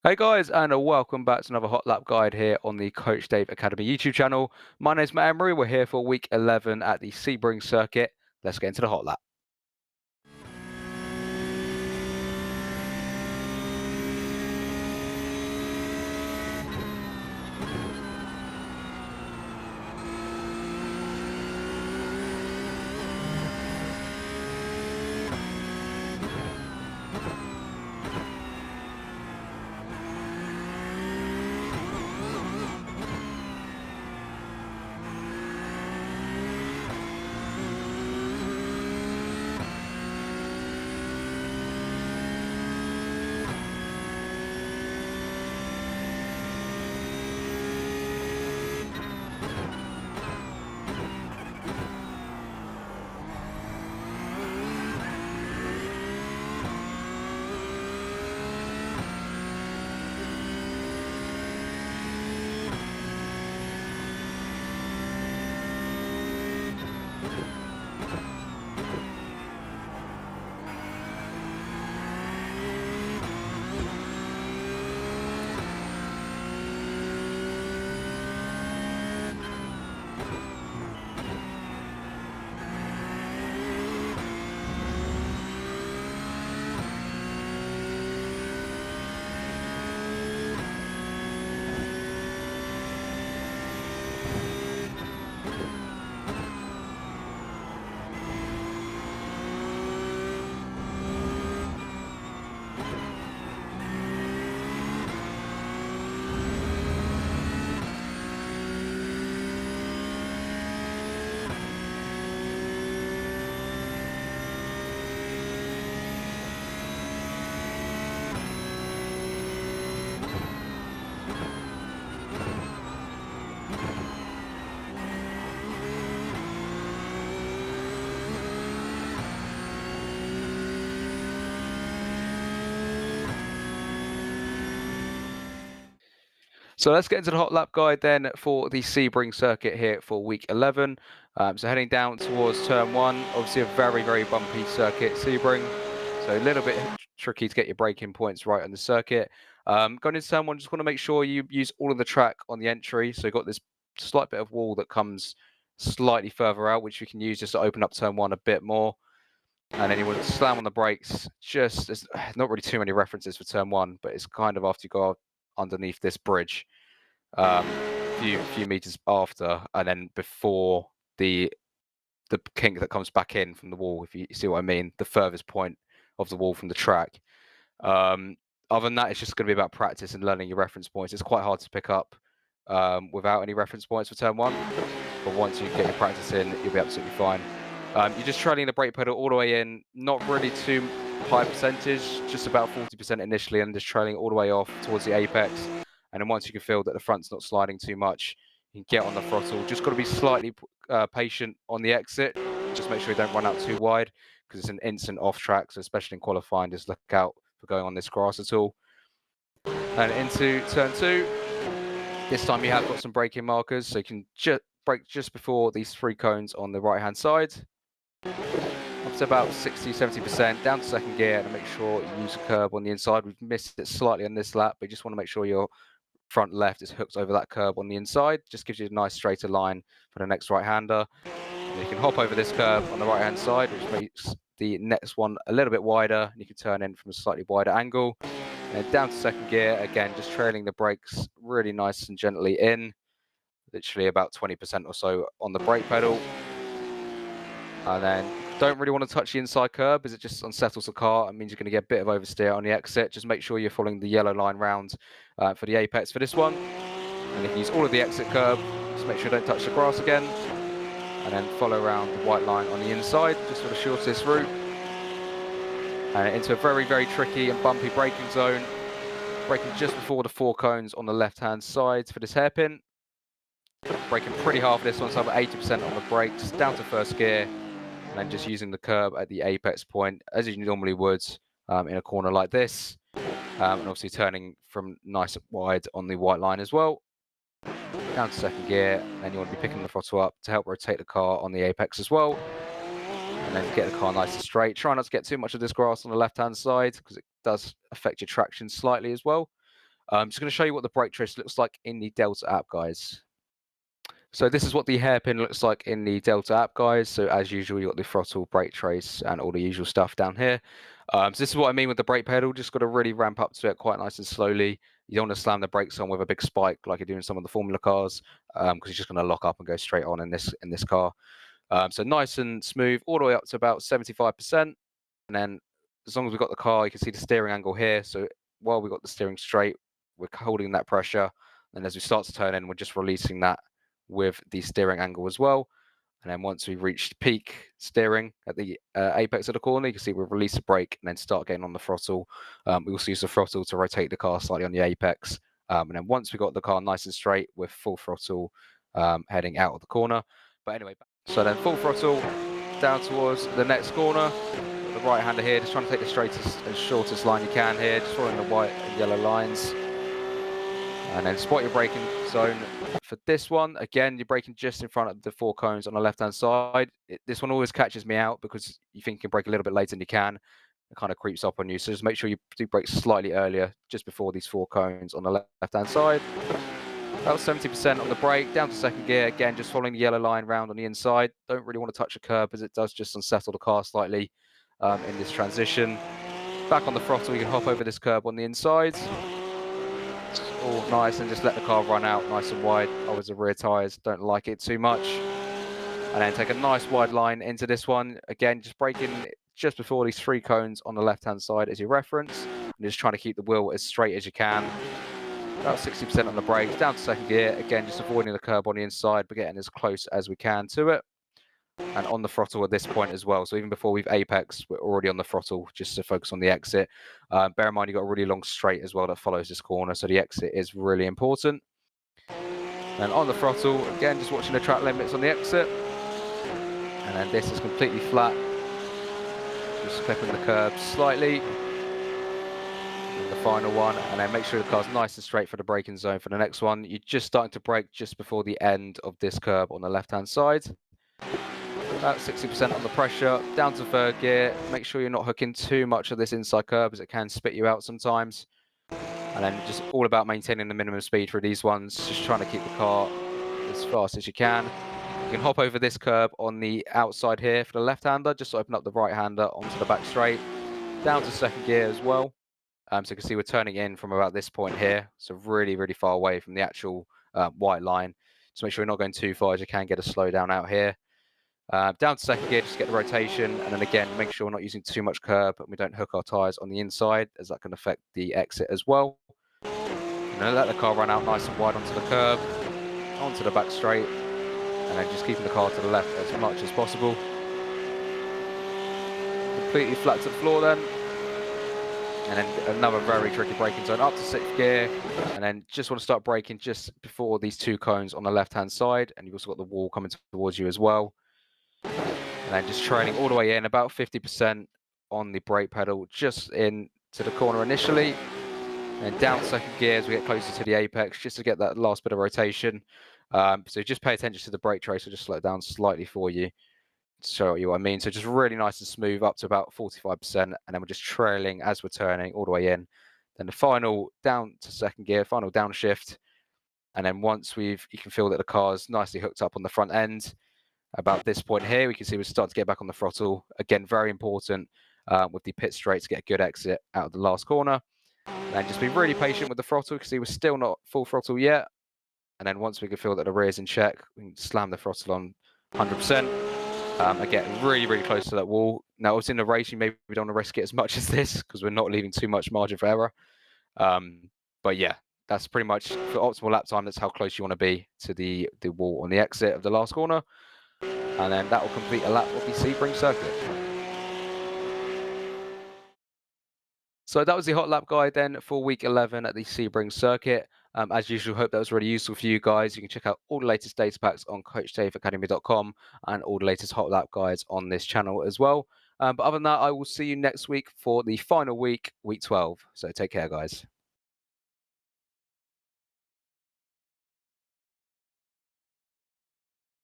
Hey guys, and welcome back to another Hot Lap Guide here on the Coach Dave Academy YouTube channel. My name's Matt Emery. We're here for week 11 at the Sebring circuit. Let's get into the Hot Lap. So let's get into the Hot Lap Guide then for the Sebring circuit here for week 11. So heading down towards turn 1, obviously a very, very bumpy circuit, Sebring. So a little bit tricky to get your braking points right on the circuit. Going into turn 1, just want to make sure you use all of the track on the entry. So you've got this slight bit of wall that comes slightly further out, which we can use just to open up turn 1 a bit more. And then you want to slam on the brakes. There's not really too many references for turn 1, but it's kind of after you go underneath this bridge, few meters after, and then before the kink that comes back in from the wall, if you see what I mean, the furthest point of the wall from the track. Other than that, it's just going to be about practice and learning your reference points. It's quite hard to pick up without any reference points for turn 1, but once you get your practice in, you'll be absolutely fine. You're just trailing the brake pedal all the way in, not really too high percentage, just about 40% initially, and just trailing all the way off towards the apex. And then once you can feel that the front's not sliding too much, you can get on the throttle. Just got to be slightly patient on the exit. Just make sure you don't run out too wide, because it's an instant off track. So especially in qualifying, just look out for going on this grass at all. And into turn 2, this time you have got some braking markers, so you can brake just before these 3 cones on the right hand side. Up to about 60-70%, down to second gear, and make sure you use a curb on the inside. We've missed it slightly on this lap, but you just want to make sure your front left is hooked over that curb on the inside. Just gives you a nice straighter line for the next right-hander. And you can hop over this curb on the right-hand side, which makes the next one a little bit wider, and you can turn in from a slightly wider angle. And then down to second gear, again, just trailing the brakes really nice and gently in, literally about 20% or so on the brake pedal. And then don't really want to touch the inside curb, as it just unsettles the car. It means you're going to get a bit of oversteer on the exit. Just make sure you're following the yellow line round for the apex for this one. And you can use all of the exit curb. Just make sure you don't touch the grass again. And then follow around the white line on the inside, just for the shortest route. And into a very, very tricky and bumpy braking zone. Braking just before the 4 cones on the left-hand side for this hairpin. Braking pretty hard for this one, so about 80% on the brakes, down to first gear. And then just using the curb at the apex point, as you normally would in a corner like this. And obviously turning from nice wide on the white line as well. Down to second gear, and you want to be picking the throttle up to help rotate the car on the apex as well. And then get the car nice and straight. Try not to get too much of this grass on the left-hand side, because it does affect your traction slightly as well. I'm just going to show you what the brake trace looks like in the Delta app, guys. So this is what the hairpin looks like in the Delta app, guys. So as usual, you've got the throttle, brake trace, and all the usual stuff down here. So this is what I mean with the brake pedal. Just got to really ramp up to it quite nice and slowly. You don't want to slam the brakes on with a big spike like you do in some of the Formula cars, because you're just going to lock up and go straight on in this car. So nice and smooth, all the way up to about 75%. And then as long as we've got the car, you can see the steering angle here. So while we've got the steering straight, we're holding that pressure. And as we start to turn in, we're just releasing that with the steering angle as well. And then once we've reached peak steering at the apex of the corner, you can see we'll release the brake and then start getting on the throttle. We also use the throttle to rotate the car slightly on the apex. And then once we've got the car nice and straight, we're full throttle heading out of the corner. But anyway, so then full throttle down towards the next corner. Got the right hander here, just trying to take the straightest and shortest line you can here, just following the white and yellow lines. And then spot your braking zone for this one. Again, you're braking just in front of the 4 cones on the left-hand side. This one always catches me out because you think you can brake a little bit later than you can. It kind of creeps up on you. So just make sure you do brake slightly earlier, just before these 4 cones on the left-hand side. About 70% on the brake, down to second gear. Again, just following the yellow line round on the inside. Don't really want to touch the curb as it does just unsettle the car slightly in this transition. Back on the throttle, you can hop over this curb on the inside. All nice, and just let the car run out nice and wide. Always the rear tyres, don't like it too much. And then take a nice wide line into this one. Again, just braking just before these 3 cones on the left-hand side as your reference. And just trying to keep the wheel as straight as you can. About 60% on the brakes, down to second gear. Again, just avoiding the curb on the inside, but getting as close as we can to it. And on the throttle at this point as well. So even before we've apex, we're already on the throttle just to focus on the exit. Bear in mind, you've got a really long straight as well that follows this corner. So the exit is really important. And on the throttle, again, just watching the track limits on the exit. And then this is completely flat. Just clipping the curb slightly. And the final one. And then make sure the car's nice and straight for the braking zone for the next one. You're just starting to brake just before the end of this curb on the left-hand side. About 60% on the pressure, down to third gear. Make sure you're not hooking too much of this inside curb as it can spit you out sometimes. And then just all about maintaining the minimum speed for these ones, just trying to keep the car as fast as you can. You can hop over this curb on the outside here for the left-hander, just to open up the right-hander onto the back straight. Down to second gear as well. So you can see we're turning in from about this point here, so really, really far away from the actual white line. So make sure you're not going too far as you can get a slowdown out here. Down to second gear, just get the rotation, and then again, make sure we're not using too much curb and we don't hook our tyres on the inside, as that can affect the exit as well. And then let the car run out nice and wide onto the curb, onto the back straight, and then just keeping the car to the left as much as possible. Completely flat to the floor then. And then another very tricky braking zone up to 6th gear, and then just want to start braking just before these 2 cones on the left-hand side, and you've also got the wall coming towards you as well. And then just trailing all the way in, about 50% on the brake pedal, just in to the corner initially. And down to second gear as we get closer to the apex, just to get that last bit of rotation. So just pay attention to the brake trace, will just slow it down slightly for you, to show you what I mean. So just really nice and smooth up to about 45%, and then we're just trailing as we're turning all the way in. Then the final down to second gear, final downshift. And then once you can feel that the car's nicely hooked up on the front end. About this point here, we can see we start to get back on the throttle. Again, very important with the pit straight to get a good exit out of the last corner. And just be really patient with the throttle because we're still not full throttle yet. And then once we can feel that the rear is in check, we can slam the throttle on 100%. Again, really, really close to that wall. Now, obviously in the race, you maybe don't want to risk it as much as this because we're not leaving too much margin for error. But yeah, that's pretty much for optimal lap time. That's how close you want to be to the wall on the exit of the last corner. And then that will complete a lap of the Sebring circuit. So that was the hot lap guide then for week 11 at the Sebring circuit. As usual, hope that was really useful for you guys. You can check out all the latest data packs on coachdavacademy.com and all the latest hot lap guides on this channel as well. But other than that, I will see you next week for the final week, week 12. So take care, guys.